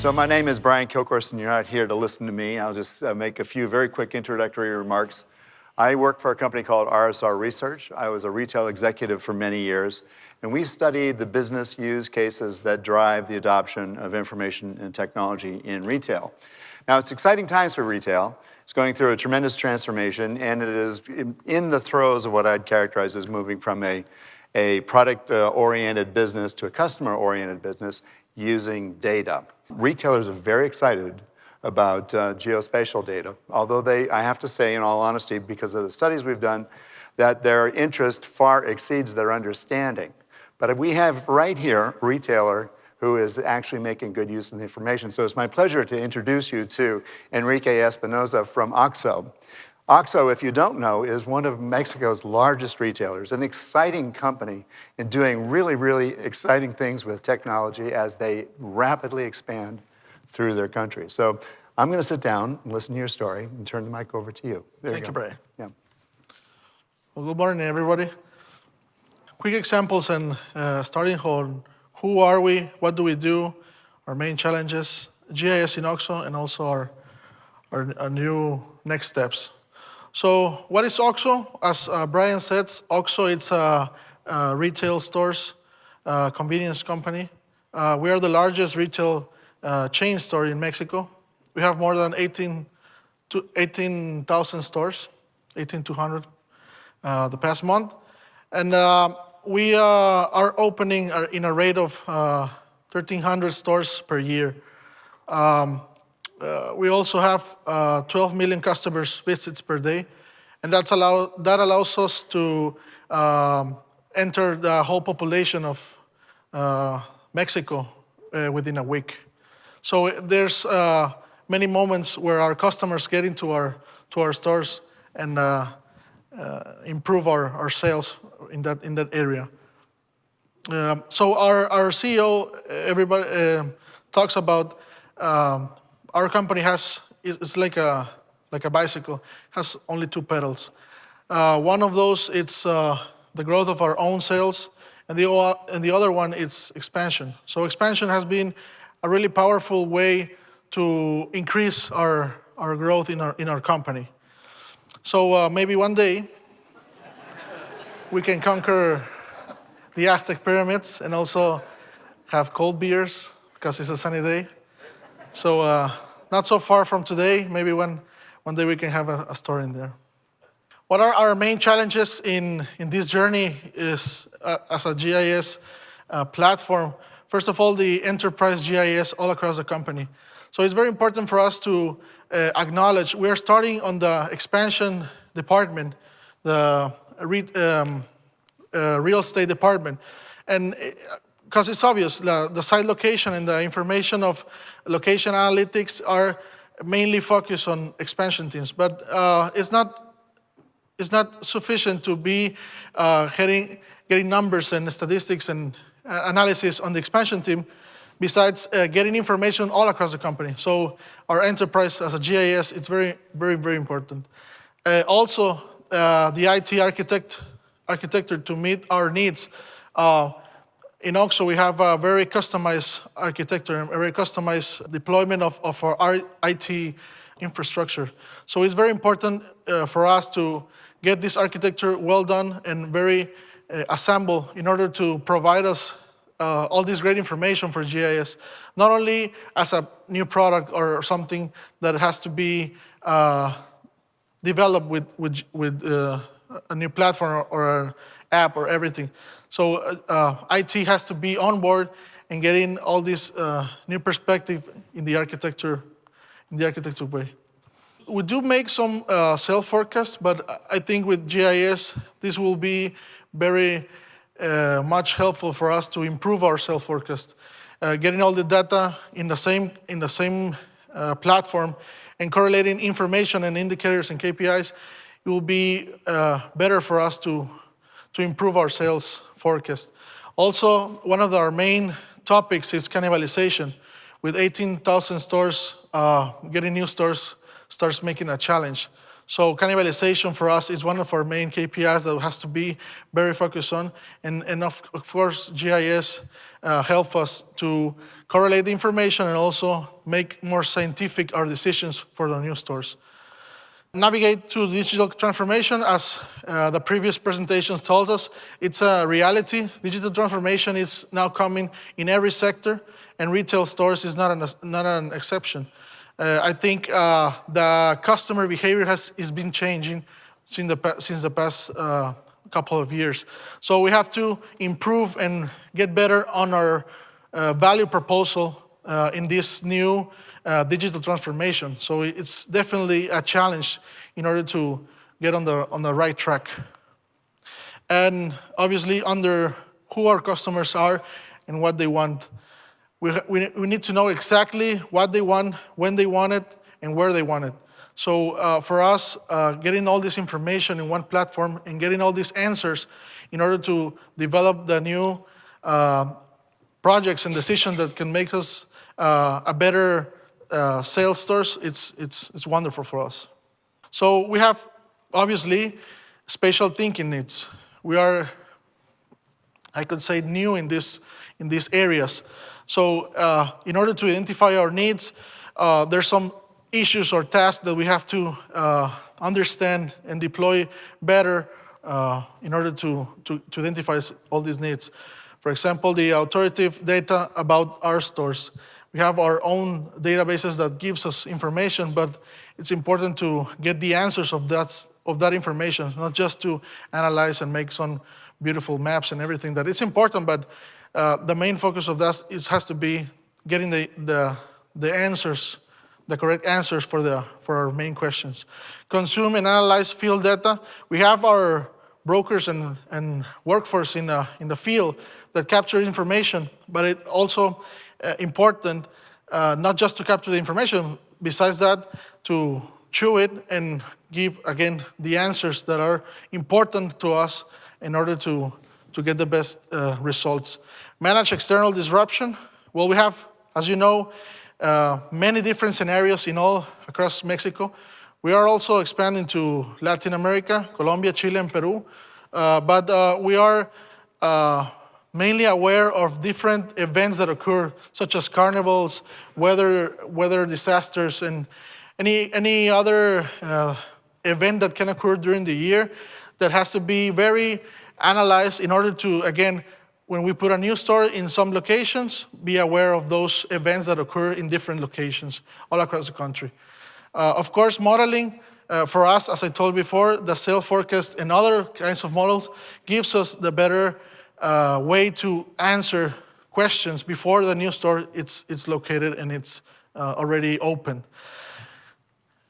So my name is Brian Kilcourse, and you're not here to listen to me. I'll just make a few very quick introductory remarks. I work for a company called RSR Research. I was a retail executive for many years, and we studied the business use cases that drive the adoption of information and technology in retail. Now, it's exciting times for retail. It's going through a tremendous transformation, and it is in the throes of what I'd characterize as moving from a product-oriented business to a customer-oriented business using data. Retailers are very excited about geospatial data, although I have to say, in all honesty, because of the studies we've done, that their interest far exceeds their understanding. But we have right here a retailer who is actually making good use of the information. So it's my pleasure to introduce you to Enrique Espinoza from OXXO. OXXO, if you don't know, is one of Mexico's largest retailers, an exciting company and doing really, really exciting things with technology as they rapidly expand through their country. So I'm going to sit down and listen to your story and turn the mic over to you. Thank you, Brian. Yeah. Well, good morning, everybody. Quick examples and starting on who are we, what do we do, our main challenges, GIS in OXXO, and also our new next steps. So what is OXXO? As Brian said, OXXO, it's a retail stores, convenience company. We are the largest retail chain store in Mexico. We have more than 18,000 stores, 18,200 the past month. And we are opening in a rate of 1,300 stores per year. We also have 12 million customers visits per day, and that allows us to enter the whole population of Mexico within a week. So there's many moments where our customers get into our stores and improve our sales in that area. So our CEO, everybody talks about our company is like a bicycle, has only two pedals. One of those, it's the growth of our own sales, and the other one, it's expansion. So expansion has been a really powerful way to increase our growth in our company. So maybe one day we can conquer the Aztec pyramids and also have cold beers because it's a sunny day. So not so far from today, maybe one day we can have a store in there. What are our main challenges in this journey is as a GIS platform? First of all, the enterprise GIS all across the company. So it's very important for us to acknowledge we are starting on the expansion department, the real estate department. And because it's obvious, the site location and the information of location analytics are mainly focused on expansion teams. But it's not sufficient to be getting numbers and statistics and analysis on the expansion team, besides getting information all across the company. So our enterprise as a GIS, it's very, very, very important. Also, the IT architecture to meet our needs. In OXXO, we have a very customized architecture, a very customized deployment of our IT infrastructure. So it's very important for us to get this architecture well done and very assembled in order to provide us all this great information for GIS, not only as a new product or something that has to be developed with a new platform or an app or everything. So IT has to be on board and getting all this new perspective in the architecture way. We do make some sales forecasts, but I think with GIS, this will be very much helpful for us to improve our sales forecast. Getting all the data in the same platform and correlating information and indicators and KPIs, it will be better for us to improve our sales forecast. Also, one of our main topics is cannibalization. With 18,000 stores, getting new stores starts making a challenge. So cannibalization for us is one of our main KPIs that has to be very focused on. And of course, GIS help us to correlate the information and also make more scientific our decisions for the new stores. Navigate to digital transformation, as the previous presentations told us, it's a reality. Digital transformation is now coming in every sector, and retail stores is not an exception. I think the customer behavior has been changing since the past couple of years. So we have to improve and get better on our value proposal in this new digital transformation. So it's definitely a challenge in order to get on the right track. And obviously under who our customers are and what they want. We need to know exactly what they want, when they want it, and where they want it. So for us, getting all this information in one platform and getting all these answers in order to develop the new projects and decisions that can make us a better sales stores, it's wonderful for us. So we have, obviously, spatial thinking needs. We are, I could say, new in these areas. So in order to identify our needs, there's some issues or tasks that we have to understand and deploy better in order to identify all these needs. For example, the authoritative data about our stores. We have our own databases that gives us information, but it's important to get the answers of that information, not just to analyze and make some beautiful maps and everything. That it's important, but the main focus of that has to be getting the answers, the correct answers for our main questions. Consume and analyze field data. We have our brokers and workforce in the field that capture information, but it also important not just to capture the information, besides that, to chew it and give, again, the answers that are important to us in order to get the best results. Manage external disruption. Well, we have, as you know, many different scenarios in all across Mexico. We are also expanding to Latin America, Colombia, Chile, and Peru. But we are mainly aware of different events that occur, such as carnivals, weather disasters, and any other event that can occur during the year that has to be very analyzed in order to, again, when we put a new store in some locations, be aware of those events that occur in different locations all across the country. Of course, modeling, for us, as I told before, the sales forecast and other kinds of models gives us the better way to answer questions before the new store it's located and it's already open.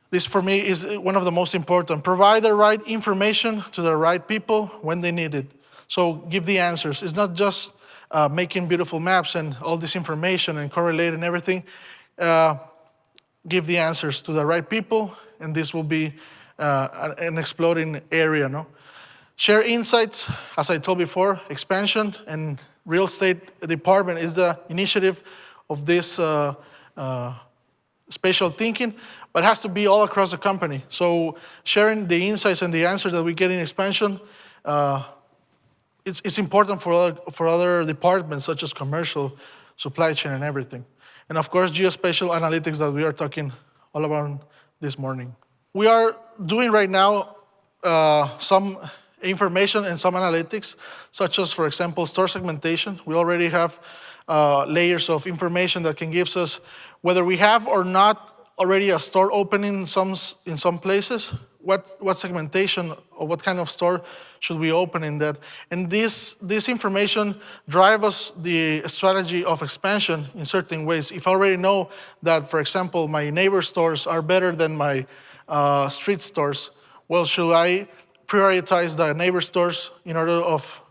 This, for me, is one of the most important. Provide the right information to the right people when they need it. So give the answers. It's not just making beautiful maps and all this information and correlate and everything. Give the answers to the right people, and this will be an exploding area, no? Share insights, as I told before, expansion and real estate department is the initiative of this spatial thinking, but it has to be all across the company. So sharing the insights and the answers that we get in expansion, it's important for other departments such as commercial, supply chain, and everything. And of course, geospatial analytics that we are talking all about this morning. We are doing right now some information and some analytics, such as, for example, store segmentation. We already have layers of information that can give us whether we have or not already a store open in some places, what segmentation or what kind of store should we open in that. And this information drives us the strategy of expansion in certain ways. If I already know that, for example, my neighbor stores are better than my street stores, well, should I prioritize the neighbor stores in order of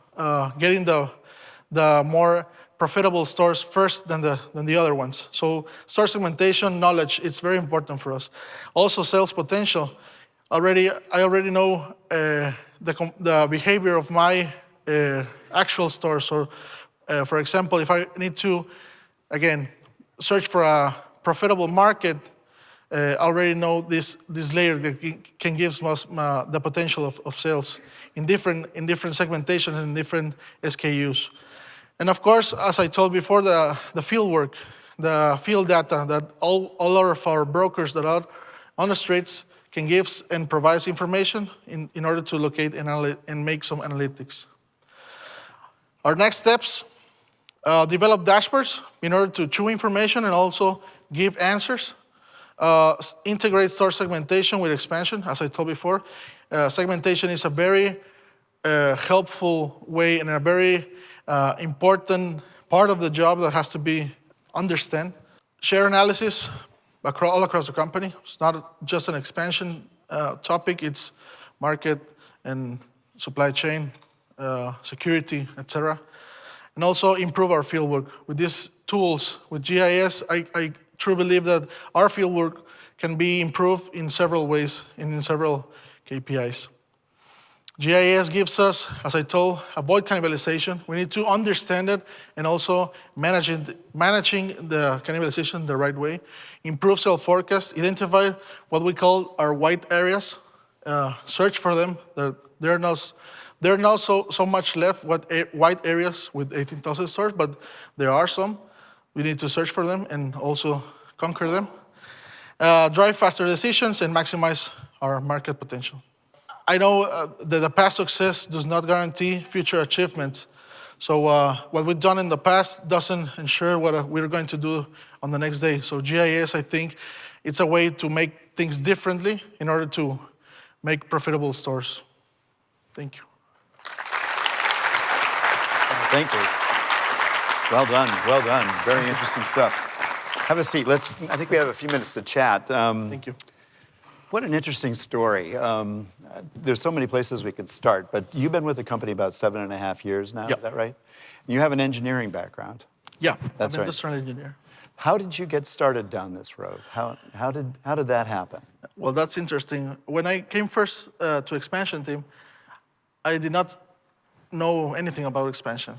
getting the more profitable stores first than the other ones? So store segmentation knowledge, it's very important for us. Also sales potential. I already know the behavior of my actual stores. Or for example, if I need to, again, search for a profitable market already know this layer that can give us the potential of sales in different segmentation and different SKUs. And of course, as I told before, the field work, the field data that all of our brokers that are on the streets can give and provide information in order to locate and make some analytics. Our next steps, develop dashboards in order to chew information and also give answers. Integrate store segmentation with expansion, as I told before. Segmentation is a very helpful way and a very important part of the job that has to be understood. Share analysis all across the company. It's not just an expansion topic, it's market and supply chain, security, etc. And also improve our fieldwork. With these tools, with GIS, I truly believe that our fieldwork can be improved in several ways and in several KPIs. GIS gives us, as I told, avoid cannibalization. We need to understand it and also managing the cannibalization the right way. Improve self-forecast, identify what we call our white areas, search for them. There are not so much left white areas with 18,000 stores, but there are some. We need to search for them and also conquer them. Drive faster decisions and maximize our market potential. I know that the past success does not guarantee future achievements. So what we've done in the past doesn't ensure what we're going to do on the next day. So GIS, I think, it's a way to make things differently in order to make profitable stores. Thank you. Thank you. Well done, well done. Very interesting stuff. Have a seat. I think we have a few minutes to chat. Thank you. What an interesting story. There's so many places we could start, but you've been with the company about 7.5 years now, Yep. Is that right? You have an engineering background. Yeah, That's I'm an right. industrial engineer. How did you get started down this road? How did that happen? Well, that's interesting. When I came first to expansion team, I did not know anything about expansion.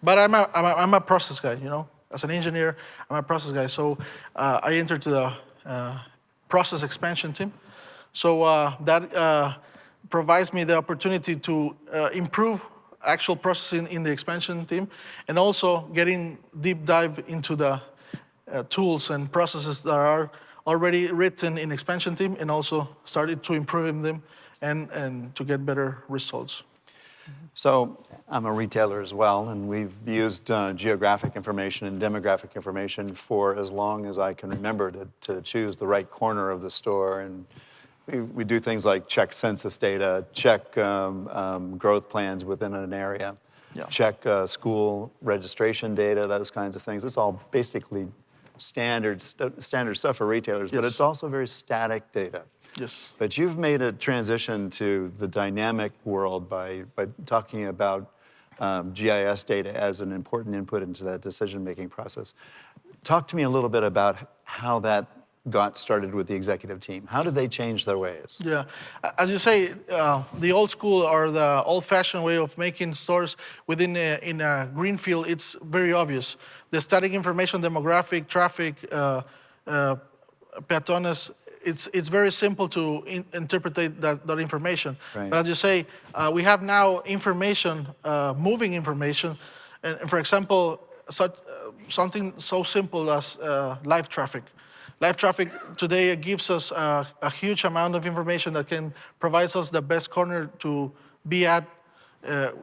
But I'm a process guy, you know. As an engineer, I'm a process guy. So I entered to the process expansion team. So that provides me the opportunity to improve actual processing in the expansion team and also getting deep dive into the tools and processes that are already written in expansion team and also started to improve them and to get better results. So I'm a retailer as well, and we've used geographic information and demographic information for as long as I can remember to choose the right corner of the store. And we do things like check census data, check growth plans within an area, check school registration data, those kinds of things. It's all basically standard stuff for retailers, but it's also very static data. Yes. But you've made a transition to the dynamic world by talking about GIS data as an important input into that decision-making process. Talk to me a little bit about how that got started with the executive team. How did they change their ways? Yeah, as you say, the old school or the old-fashioned way of making stores in a greenfield, it's very obvious. The static information, demographic, traffic, peatones, it's very simple to interpret that information. Right. But as you say, we have now information, moving information, and for example, something so simple as live traffic. Live traffic today gives us a huge amount of information that can provide us the best corner to be at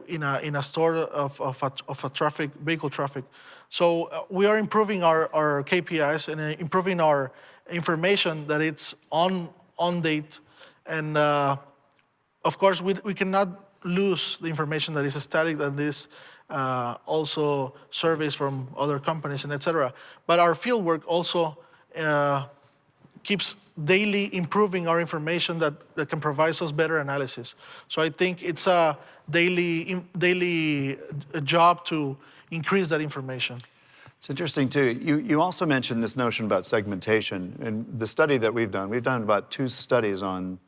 in a store of a traffic, vehicle traffic. So we are improving our KPIs and improving our information that it's on date. And of course, we cannot lose the information that is static, that is also surveys from other companies and etc. But our fieldwork also keeps daily improving our information that can provide us better analysis. So I think it's a daily job to increase that information. It's interesting too. You also mentioned this notion about segmentation. In the study that we've done about 2 studies on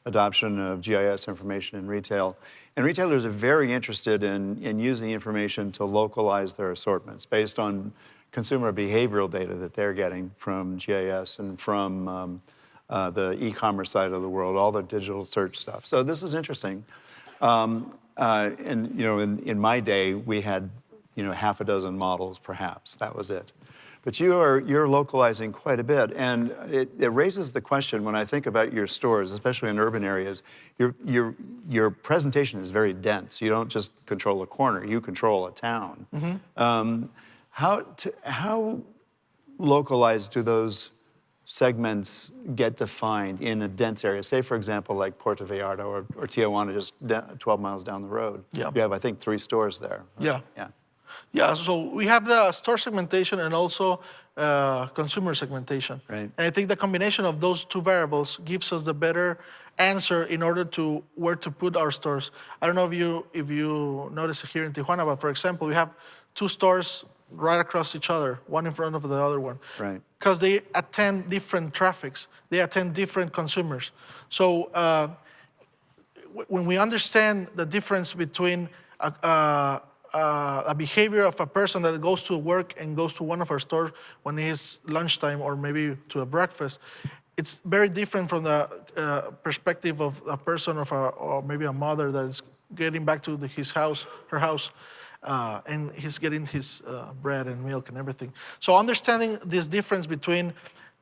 adoption of GIS information in retail. And retailers are very interested in using the information to localize their assortments based on consumer behavioral data that they're getting from GIS and from the e-commerce side of the world, all the digital search stuff. So this is interesting. And in my day, we had half a dozen models, perhaps. That was it. But you're localizing quite a bit, and it raises the question when I think about your stores, especially in urban areas. Your presentation is very dense. You don't just control a corner; you control a town. Mm-hmm. How localized do those segments get defined in a dense area? Say, for example, like Puerto Vallarta or Tijuana, just 12 miles down the road. Yeah. You have, I think, 3 stores there. Yeah. Yeah. Yeah, so we have the store segmentation and also consumer segmentation. Right. And I think the combination of those two variables gives us the better answer in order to where to put our stores. I don't know if you notice here in Tijuana, but for example, we have 2 stores right across each other, one in front of the other one. Right. Because they attend different traffics, they attend different consumers. So when we understand the difference between a behavior of a person that goes to work and goes to one of our stores when it's lunchtime or maybe to a breakfast, it's very different from the perspective of a person or maybe a mother that is getting back to her house, and he's getting his bread and milk and everything. So understanding this difference between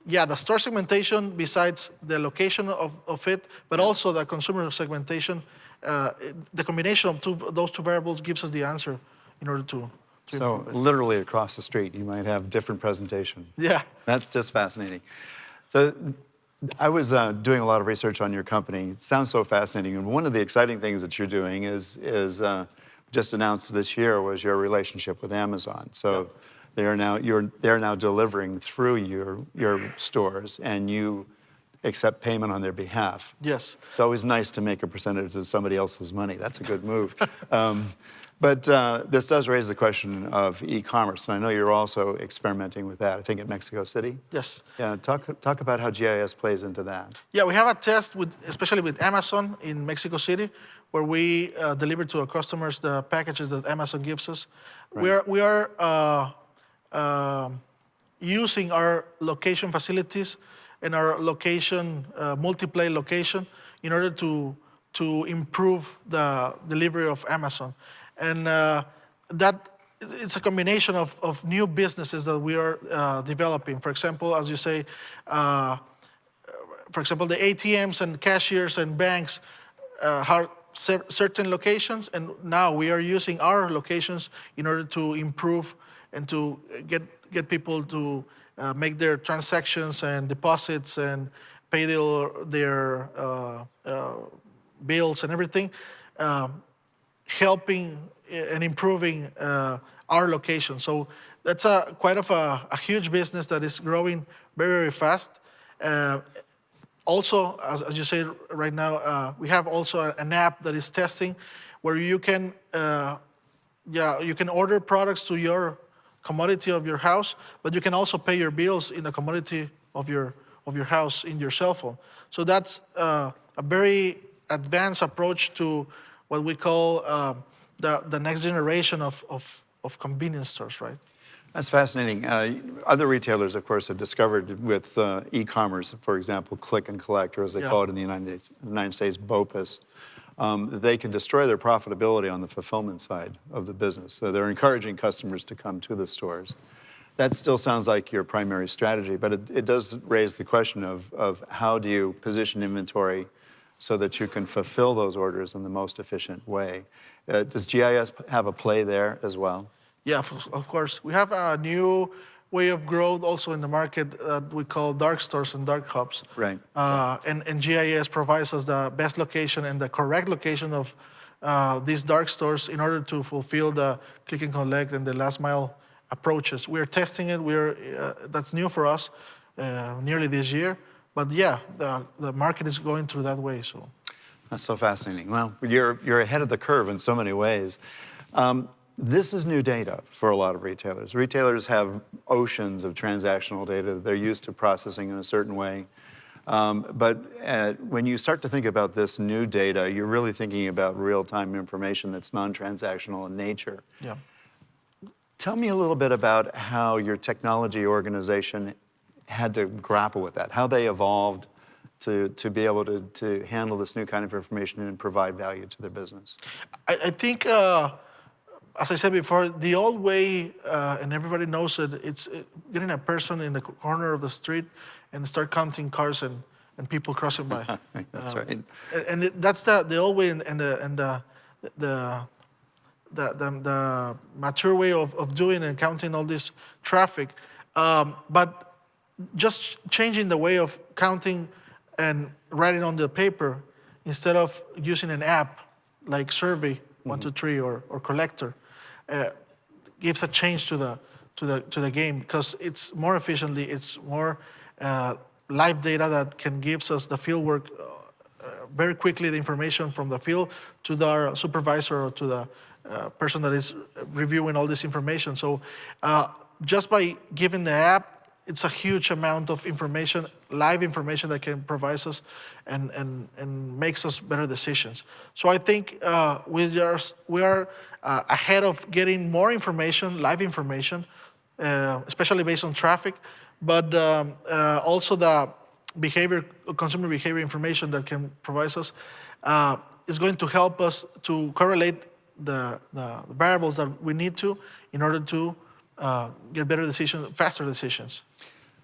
the store segmentation besides the location of it, but also the consumer segmentation, the combination of those two variables gives us the answer in order to So improve it. literally across the street, you might have different presentation. Yeah. That's just fascinating. So I was doing a lot of research on your company. It sounds so fascinating. And one of the exciting things that you're doing is just announced this year was your relationship with Amazon. So they're now delivering through your stores, and you accept payment on their behalf. Yes. It's always nice to make a percentage of somebody else's money. That's a good move. But this does raise the question of e-commerce, and I know you're also experimenting with that, I think, at Mexico City? Yes. Yeah, talk about how GIS plays into that. Yeah, we have a test, especially with Amazon in Mexico City, where we deliver to our customers the packages that Amazon gives us. Right. We are using our location facilities and our location, multi-play location, in order to improve the delivery of Amazon. And that it's a combination of new businesses that we are developing. For example, as you say, for example, the ATMs and cashiers and banks have certain locations, and now we are using our locations in order to improve and to get people to make their transactions and deposits and pay their bills and everything, helping and improving our location. So that's quite a huge business that is growing very, very fast. Also, as you say right now, we have also an app that is testing where you can order products to your commodity of your house, but you can also pay your bills in the commodity of your house in your cell phone. So that's a very advanced approach to what we call the next generation of convenience stores, right? That's fascinating. Other retailers, of course, have discovered with e-commerce, for example, click and collect, or as they call it in the United States, BOPUS, that they can destroy their profitability on the fulfillment side of the business. So they're encouraging customers to come to the stores. That still sounds like your primary strategy, but it does raise the question of how do you position inventory so that you can fulfill those orders in the most efficient way. Does GIS have a play there as well? Yeah, of course. We have a new way of growth also in the market that we call dark stores and dark hubs. Right. And GIS provides us the best location and the correct location of these dark stores in order to fulfill the click and collect and the last mile approaches. We're testing it. That's new for us nearly this year. But yeah, the market is going through that way. So that's so fascinating. Well, you're ahead of the curve in so many ways. This is new data for a lot of retailers. Retailers have oceans of transactional data that they're used to processing in a certain way. But when you start to think about this new data, you're really thinking about real-time information that's non-transactional in nature. yeah. Tell me a little bit about how your technology organization had to grapple with that, how they evolved to be able to handle this new kind of information and provide value to their business. I think, as I said before, the old way, and everybody knows it, it's getting a person in the corner of the street and start counting cars and people crossing by. That's right. And that's the old way, and the mature way of doing and counting all this traffic. But just changing the way of counting and writing on the paper instead of using an app like Survey 123 or Collector gives a change to the game, because it's more efficiently, it's more live data that can gives us the field work very quickly, the information from the field to our supervisor or to the person that is reviewing all this information. So just by giving the app, it's a huge amount of information, live information that can provide us and makes us better decisions. So I think we are ahead of getting more information, live information, especially based on traffic, but also the consumer behavior information that can provide us is going to help us to correlate the variables that we need to in order to get better decisions, faster decisions.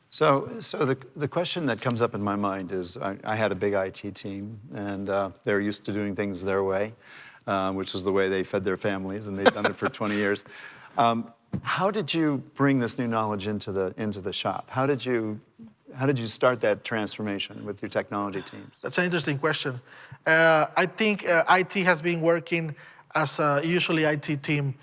So the question that comes up in my mind is, I had a big IT team, and they're used to doing things their way, which is the way they fed their families, and they've done it for 20 years. How did you bring this new knowledge into the shop? How did you start that transformation with your technology teams? That's an interesting question. I think IT has been working as a usually IT team,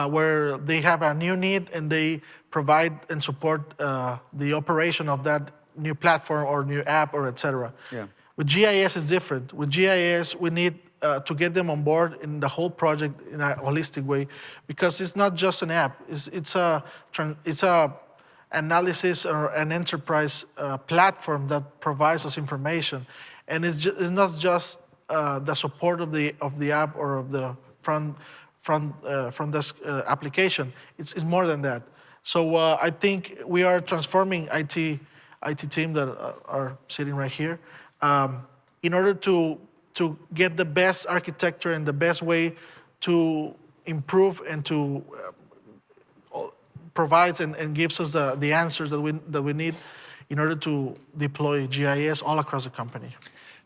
where they have a new need and they provide and support the operation of that new platform or new app or etc. Yeah. With GIS, it's different. With GIS, we need to get them on board in the whole project in a holistic way, because it's not just an app. It's a analysis or an enterprise platform that provides us information, and it's not just the support of the app or of the front desk application. It's more than that. So I think we are transforming IT team that are sitting right here in order to get the best architecture and the best way to improve and to provides and gives us the answers that we need in order to deploy GIS all across the company.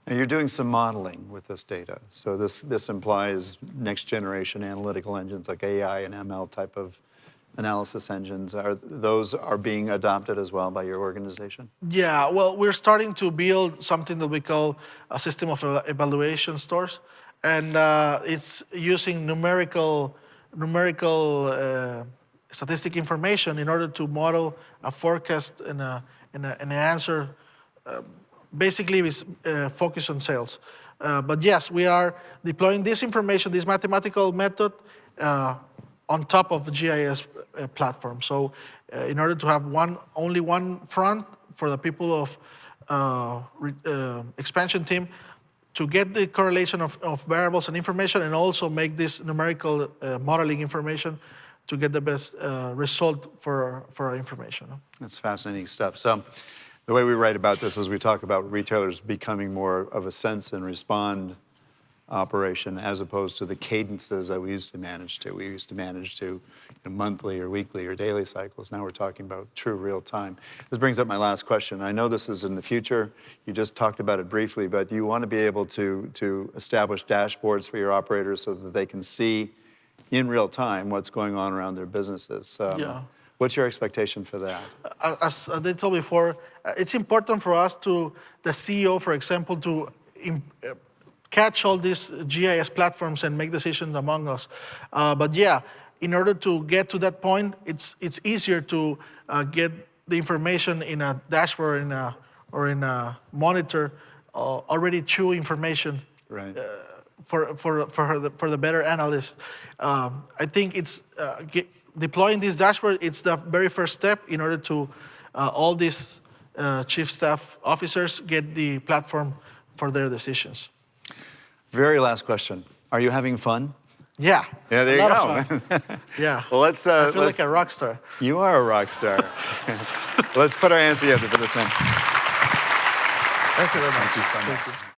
Now you're doing some modeling with this data. So this implies next generation analytical engines like AI and ML type of analysis engines. Those are being adopted as well by your organization? Yeah, well, we're starting to build something that we call a system of evaluation stores. And it's using numerical statistic information in order to model a forecast and an answer, basically with focus on sales. But yes, we are deploying this information, this mathematical method, on top of the GIS platform. So in order to have only one front for the people of expansion team to get the correlation of variables and information, and also make this numerical modeling information to get the best result for our information. That's fascinating stuff. So the way we write about this is we talk about retailers becoming more of a sense and respond operation as opposed to the cadences that we used to manage to. We used to manage to monthly or weekly or daily cycles. Now we're talking about true real time. This brings up my last question. I know this is in the future. You just talked about it briefly, but you want to be able to establish dashboards for your operators so that they can see in real time what's going on around their businesses. Yeah. What's your expectation for that? As they told before, it's important for us the CEO, for example, to catch all these GIS platforms and make decisions among us. But yeah, in order to get to that point, it's easier to get the information in a dashboard or in a monitor, already true information. Right. For the better analyst. I think it's deploying this dashboard. It's the very first step in order to all these chief staff officers get the platform for their decisions. Very last question. Are you having fun? Yeah. Yeah, there a you lot go. of fun. Yeah. Well, let's. I feel like a rock star. You are a rock star. Let's put our hands together for this one. Thank you very much. Thank you so much. Thank you.